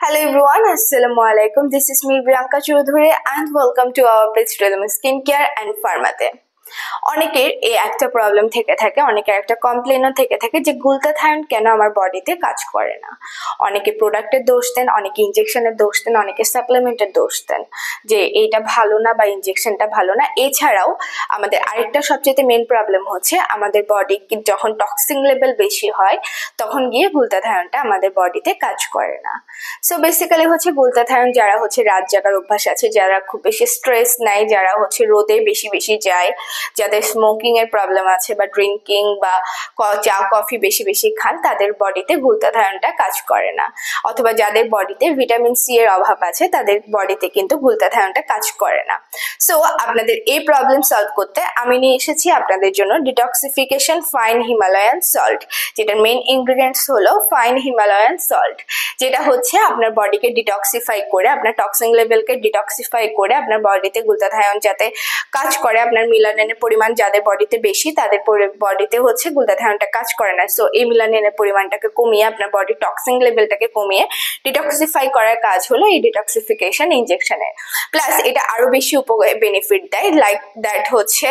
Hello everyone, Assalamualaikum. This is me Priyanka Choudhury and welcome to our page Rhythm Skincare and Pharmate. অনেকের এই একটা problem থেকে থাকে, অনেকের একটা কমপ্লেনও থেকে থাকে যে গ্লুটাথায়ন কেন আমার বডিতে কাজ করে না। অনেকে প্রোডাক্টের দোষ দেন, অনেকে ইনজেকশনের দোষ দেন, অনেকে সাপ্লিমেন্টের দোষ দেন যে এইটা ভালো না বা ইনজেকশনটা ভালো না। এছাড়াও আমাদের আরেকটা সবচেয়ে মেইন প্রবলেম হচ্ছে আমাদের বডি যখন টক্সিন লেভেল বেশি হয় তখন গিয়ে গ্লুটাথায়নটা আমাদের বডিতে কাজ করে না। সো বেসিক্যালি হচ্ছে গ্লুটাথায়ন যারা হচ্ছে রাত জাগার অভ্যাস আছে, যারা খুব বেশি স্ট্রেস নেয়, যারা হচ্ছে রোদে বেশি বেশি যায়, যাদের স্মোকিং এর প্রবলেম আছে বা ড্রিঙ্কিং বা চা কফি বেশি বেশি খান, তাদের বডিতে গ্লুটাথায়নটা কাজ করে না। অথবা যাদের বডিতে ভিটামিন সি এর অভাব আছে তাদের বডিতে কিন্তু গ্লুটাথায়নটা কাজ করে না। সো আপনাদের এই প্রবলেম সলভ করতে আমি নিয়ে এসেছি আপনাদের জন্য ডিটক্সিফিকেশন ফাইন হিমালয়ান সল্ট, যেটার মেইন ইনগ্রিডিয়েন্টস হলো ফাইন হিমালয়ান সল্ট, যেটা হচ্ছে আপনার বডিকে ডিটক্সিফাই করে, আপনার টক্সিন লেভেলকে ডিটক্সিফাই করে আপনার বডিতে গ্লুটাথায়ন যাতে কাজ করে। আপনার মিলানিনের পরিমাণ যাদের বডিতে বেশি তাদের বডিতে হচ্ছে গ্লুটাথায়নটা কাজ করে না। সো এই মিলানিনের পরিমাণটাকে কমিয়ে আপনার বডি টক্সিন লেভেলটাকে কমিয়ে ডিটক্সিফাই করার কাজ হলো এই ডিটক্সিফিকেশন ইনজেকশনের। প্লাস এটা আরো বেশি বেনিফিট দেয়, লাইক দ্যাট হচ্ছে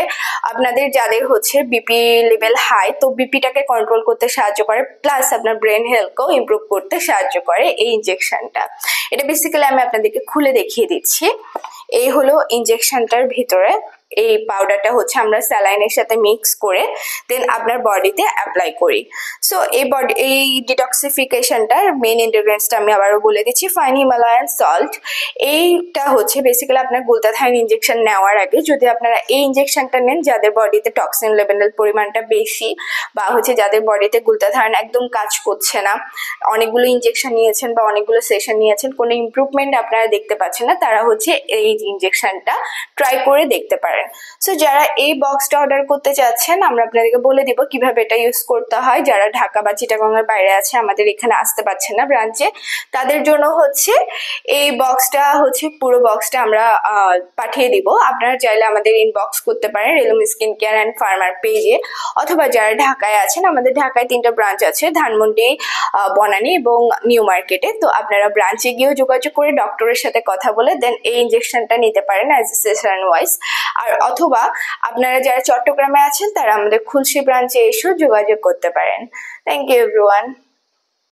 আপনাদের যাদের হচ্ছে বিপি লেভেল হাই, তো বিপিটাকে কন্ট্রোল করতে সাহায্য করে, প্লাস আপনার ব্রেন হেলথকেও ইমপ্রুভ করতে সাহায্য করে এই ইনজেকশনটা। এটা বেসিক্যালি আমি আপনাদেরকে খুলে দেখিয়ে দিচ্ছি। এই হলো ইনজেকশনটার ভিতরে। এই পাউডারটা হচ্ছে আমরা স্যালাইনের সাথে মিক্স করে দেন আপনার বডিতে অ্যাপ্লাই করি। সো এই ডিটক্সিফিকেশনটার মেইন ইনগ্রেডিয়েন্টসটা আমি আবারও বলে দিচ্ছি, ফাইন হিমালয়ান সল্ট। এইটা হচ্ছে বেসিক্যালি আপনার গ্লুটাথায়ন ইনজেকশন নেওয়ার আগে যদি আপনারা এই ইনজেকশনটা নেন যাদের বডিতে টক্সিন লেভেলের পরিমাণটা বেশি, বা হচ্ছে যাদের বডিতে গ্লুটাথায়ন একদম কাজ করছে না, অনেকগুলো ইনজেকশন নিয়েছেন বা অনেকগুলো সেশন নিয়েছেন, কোনো ইমপ্রুভমেন্ট আপনারা দেখতে পাচ্ছেন না, তারা হচ্ছে এই ইনজেকশনটা ট্রাই করে দেখতে পারেন। সো যারা এই বক্সটা অর্ডার করতে চাচ্ছেন আমরা আপনাদেরকে বলে দিব কিভাবে এটা ইউজ করতে হয়। যারা ঢাকা বা চিটাগং এর বাইরে আছে, আমাদের এখানে আসতে পারছেন না ব্রাঞ্চে, তাদের জন্য হচ্ছে এই বক্সটা হচ্ছে পুরো বক্সটা আমরা পাঠিয়ে দিব। আপনারা চাইলে আমাদের ইনবক্স করতে পারেন realm skin care and farmer পেজে, অথবা যারা ঢাকায় আছেন, আমাদের ঢাকায় 3টা ব্রাঞ্চ আছে, ধানমন্ডি, বনানী এবং নিউ মার্কেটে। তো আপনারা ব্রাঞ্চে গিয়েও যোগাযোগ করে ডক্টরের সাথে কথা বলে দেন এই ইনজেকশনটা নিতে পারেন অ্যাজ এ সেশন ওয়াইজ। আর অথবা আপনারা যারা চট্টগ্রামে আছেন তারা আমাদের খুলশী ব্রাঞ্চে এসেও যোগাযোগ করতে পারেন। Thank you everyone.